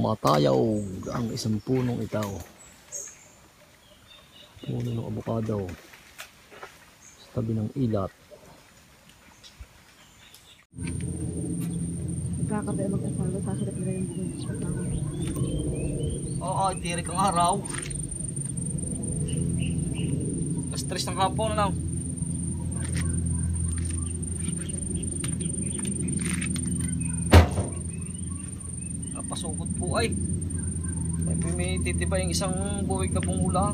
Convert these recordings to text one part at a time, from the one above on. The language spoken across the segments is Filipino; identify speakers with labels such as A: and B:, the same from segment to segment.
A: Tumatayaw ang isang punong itaw. Puno ng abukado sa tabi ng ilat.
B: Magkakabi mag-asawa, sasalat nila yung buong asawa.
A: Oo, tirik ang araw. Stress ng hapon na lang. Napasukot po ay. May titiba yung isang buwig na bungula.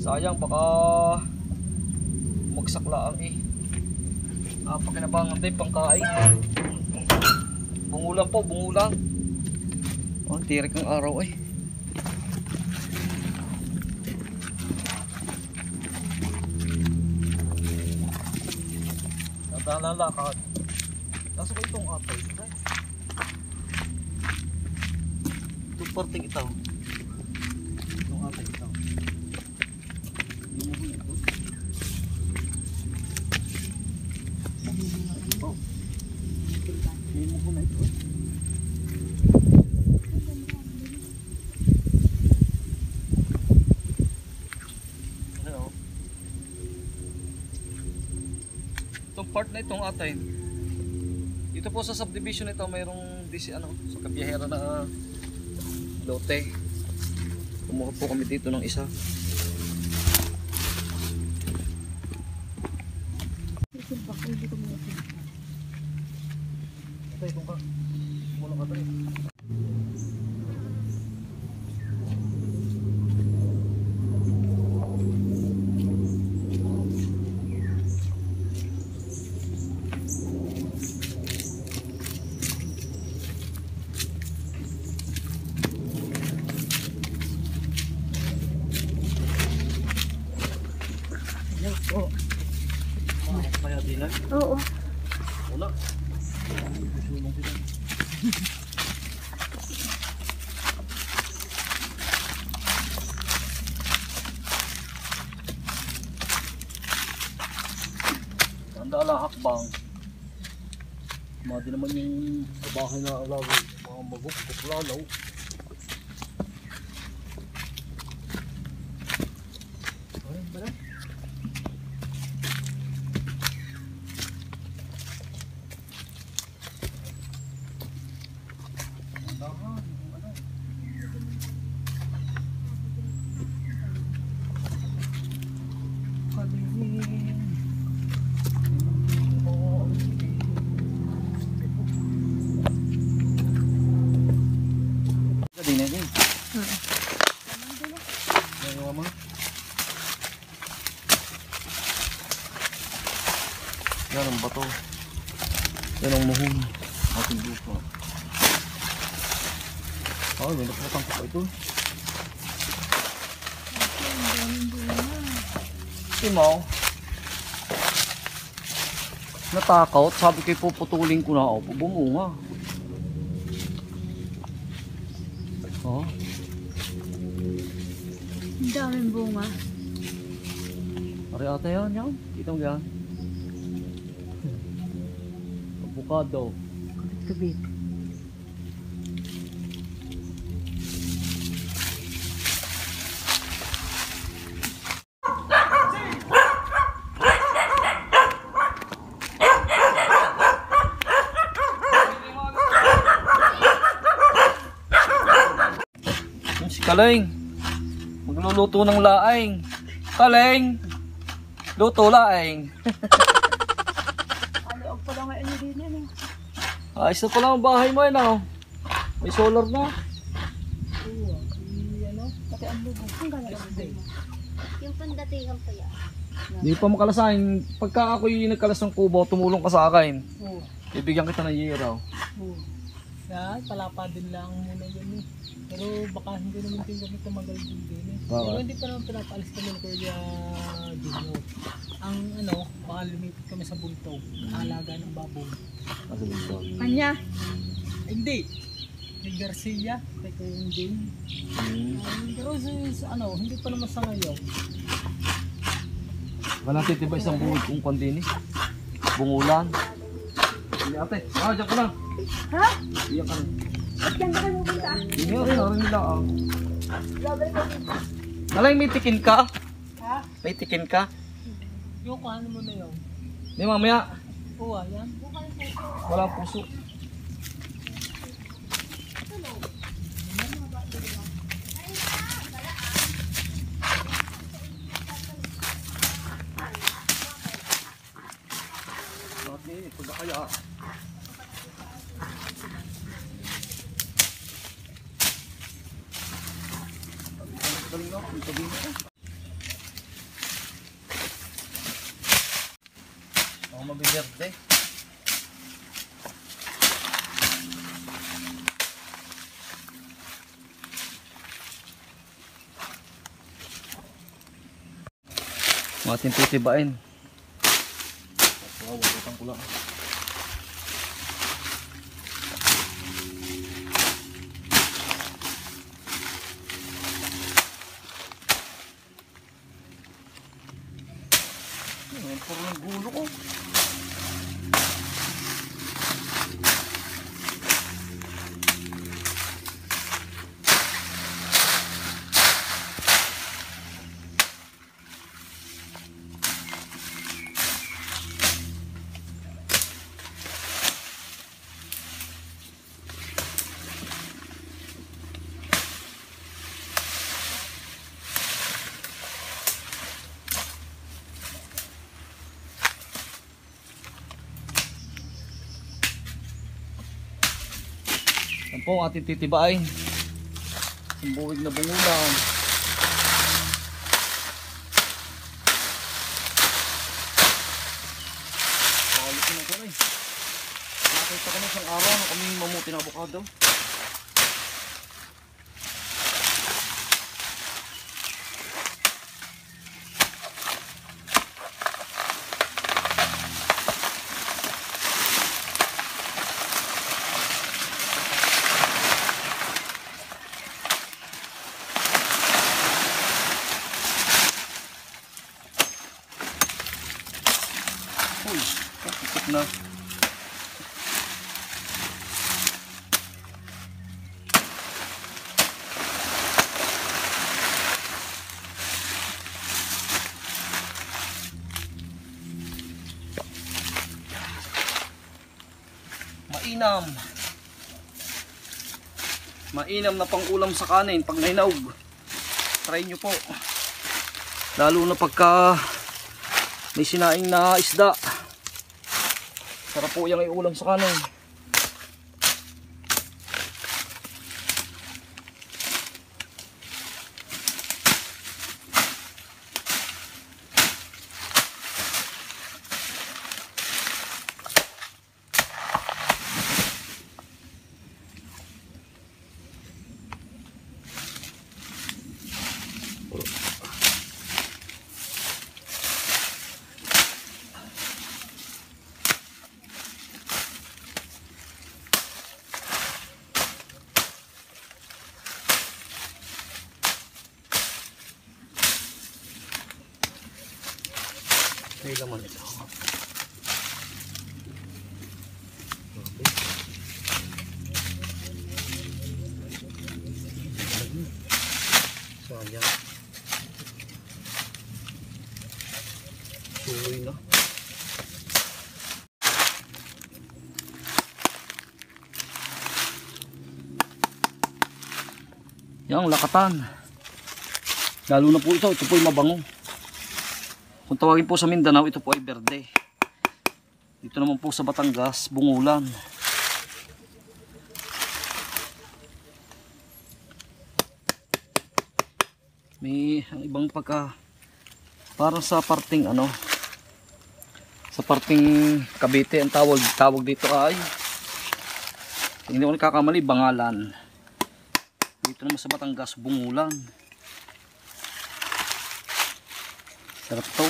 A: Sayang, baka magsaklaan eh. Napakinabangan tayo pangkain. Bungulang po, bungulang. Oh, tirik ng araw eh. Naglalakad. Nasa ko itong atay. Itong parting itaw. Itong atay itaw. Itong part na itong atay. Dito po sa subdivision ito mayroong sa kabiyahera na lote. Kumuha po kami dito ng isa. Ito itong ka. Mula ka tayo.
B: Oo.
A: Kaya din na?
B: Oo.
A: Wala. Sulong kita. Tanda lang hakbang. Madi naman yung bahay na alawi. Mga magukot lalaw. Barang. Yan ang bato. Yan ang muhon. Ating lupa. Oh, may nakapatang ko pa ito. Timaw. Natakot. Sabi kayo puputulin ko na ako. Bumunga. Oh.
B: Ang daming bunga.
A: Ari ata yan. Yan. Kita mo yan. Abukado.
B: Kabit.
A: Si Kaleng. Magluluto ng laing. Kaleng. Luto laing. Ayos na pala ang bahay mo yun oh. May solar na.
B: Oo. Pati ang lubo.
C: Yung pandatigan pa yan.
A: Hindi pa makalasahin. Pagka ako'y nagkalas ng kubo, tumulong ka sa akin.
B: Oo.
A: Bibigyan kita ng yeraw.
B: Oo. Yan, palapa din lang muna yan eh. Pero baka hindi naman din kami tumagal din eh. Pero hindi pa naman pinapaalis kami ng Kuya Dino. Ang baka lumipit kami sa Bultaw. Alaga ng baboy.
A: Asa dito?
B: Kanya? Hindi. Kay Garcia. Kay Kuya Jane. Pero hindi pa naman sa ngayon.
A: Walang titiba isang buhod kung kondinis. Bungulan. Hindi ate. Diyan ka lang.
B: Ha?
A: Diyan ka lang. Hindi nga, nila ah. Nalay, may tikin ka?
B: Ha?
A: May tikin ka?
B: Yung ano mo na yun?
A: Hindi mamaya.
B: Oo, yan.
A: Walang puso. Okay, ito ba kaya? Galing na, ito din ako. Ako mabiberde. Matin titibain. Wow, utang ko lang. Puro ng gulo ko. Yan po ang ating titibain. Ang buwig na bungulan. Pakalitin na kami. Nakita kami isang araw na kami mamuti ng avocado. Uy, ikot na. Mainam. Mainam na pang-ulam sa kanin pag nainaog. Try nyo po. Lalo na pagka may sinaing na isda. Sarap po yung iulam sa kanin. May laman ito. Okay. Sayang. Tuloy na. Yang lakatan. Lalo na po ito po ay mabango. Kung tawagin po sa Mindanao, ito po ay berde. Dito naman po sa Batangas, bungulan. May ang ibang pagka parang sa parting ano, sa parting Cavite ang tawag dito ay, hindi ko nakakamali, Bangalan. Dito naman sa Batangas, bungulan. Sarap to.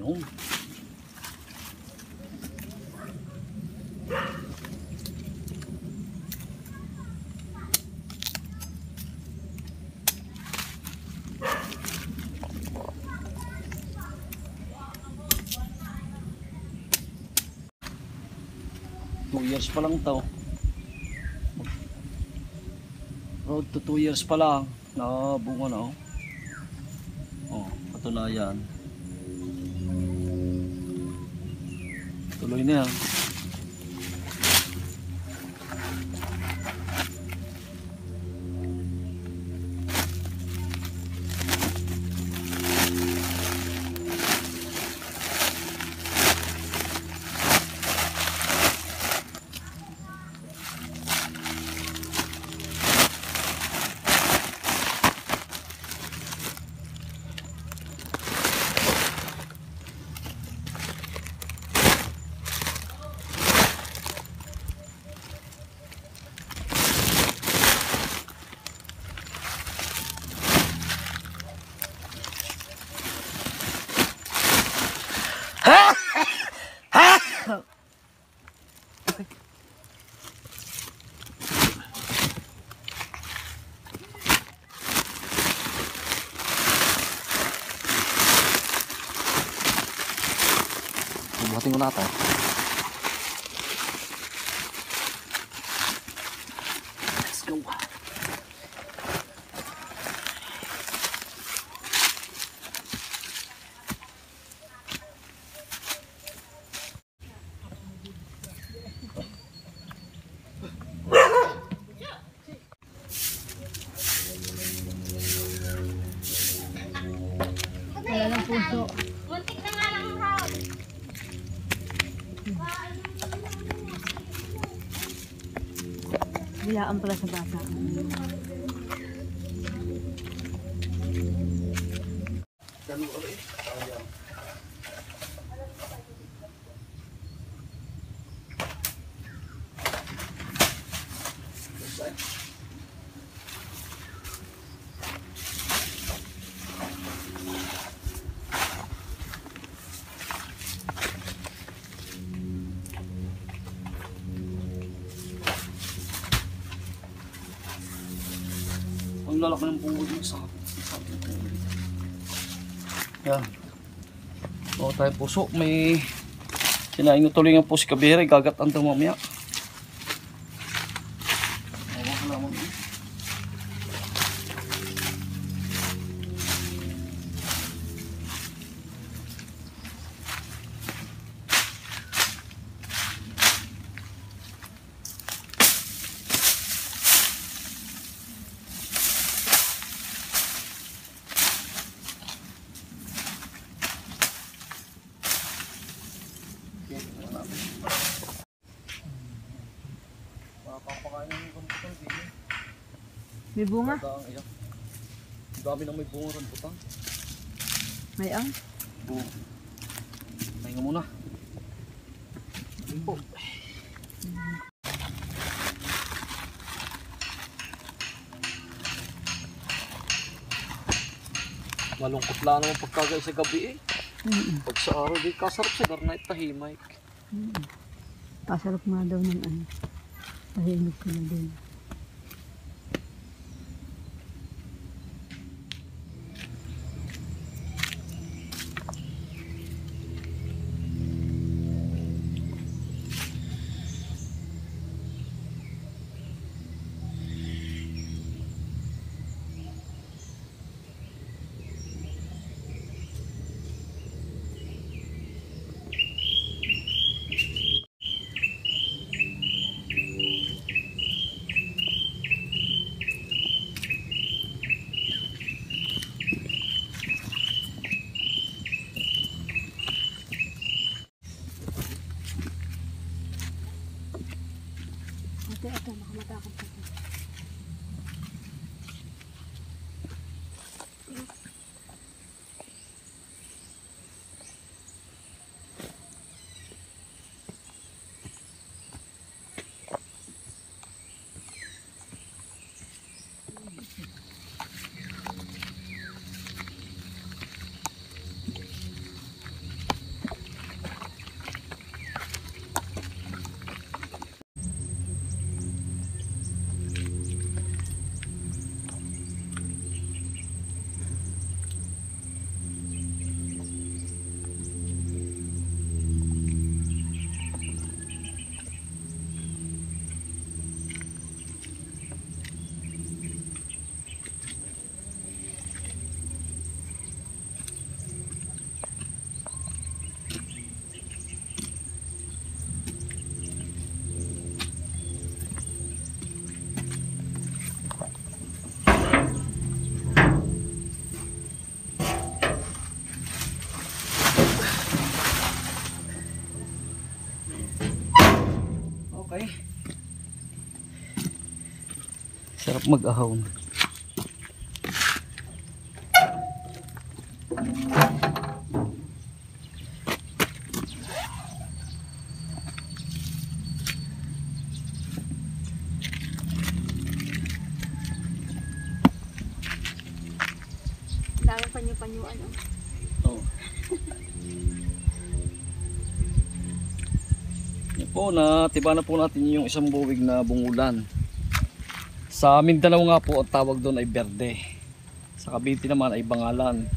A: Ayun. Two years pa lang to. Road to 2 years pa lang. Nakabunga na oh. Oh, patunayan. Tuloy na yan. Buhatin ko natin. Let's go.
C: Wala lang puso. Muntik na nga lang ang round. Biyaan pala sa bata.
A: Ang lalaki ng buhod mo sa yan. O tayo puso. May sinaing tuloy nga po si Kabira. Gagat-an daw mamaya. Ewan ko lamang.
C: May bunga?
A: Dami nang may bunga rin putang.
C: May ang?
A: Oo. Pahinga muna. Limpo. Malungkot lang naman pagkagay sa gabi eh. Pag sa araw di kasarap sa garnight tahimay.
C: Pasarap nga daw ng ano. Tahimik sila din. Ito, makamatakot pa.
A: Okay. Sarap mag-ahaw.
C: Dami panyo-panyuan, oh.
A: Oh. Yan po, natiba na po natin yung isang buwig na bungulan. Sa Mindanao nga po, ang tawag doon ay berde. Sa Cavite naman ay bangalan.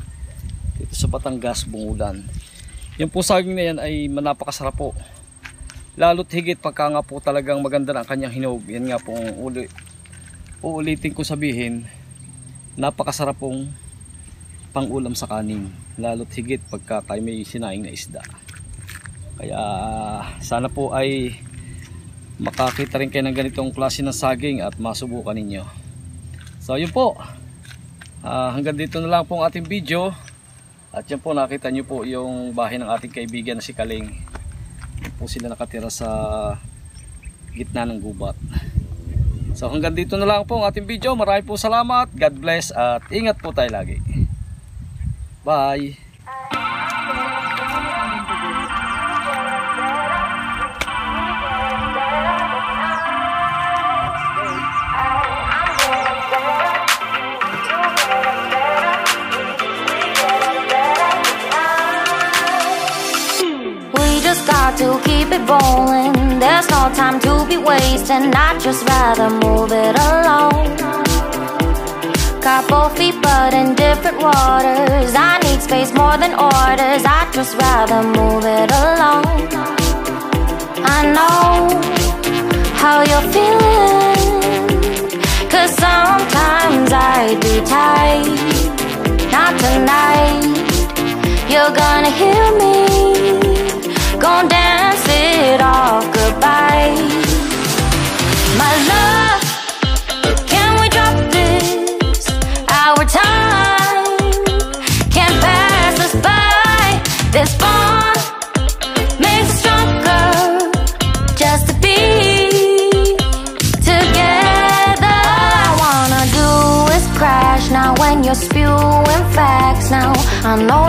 A: Dito sa Batangas, bungulan. Yung po saging na yan ay napakasarap po. Lalo't higit pagka nga po talagang maganda na ang kanyang hinog. Yan nga pong uulitin ko sabihin, napakasarap pong pang-ulam sa kanin. Lalo't higit pagka tayo may sinaing na isda. Kaya sana po ay makakita rin kayo ng ganitong klase ng saging at masubukan ninyo. So yun po, hanggang dito na lang po ang ating video. At yan po, nakita nyo po yung bahay ng ating kaibigan na si Kaling. Yan po sila nakatira sa gitna ng gubat. So hanggang dito na lang po ang ating video. Maraming po salamat, God bless, at ingat po tayo lagi. Bye.
D: To keep it rolling, there's no time to be wasting. I'd just rather move it along. Got both feet but in different waters. I need space more than orders. I'd just rather move it along. I know how you're feeling, 'cause sometimes I do tight. Not tonight, you're gonna hear me. Gonna dance it off goodbye. My love, can we drop this? Our time can't pass us by. This bond makes us stronger just to be together. All I wanna do is crash now when you're spewing facts now. I know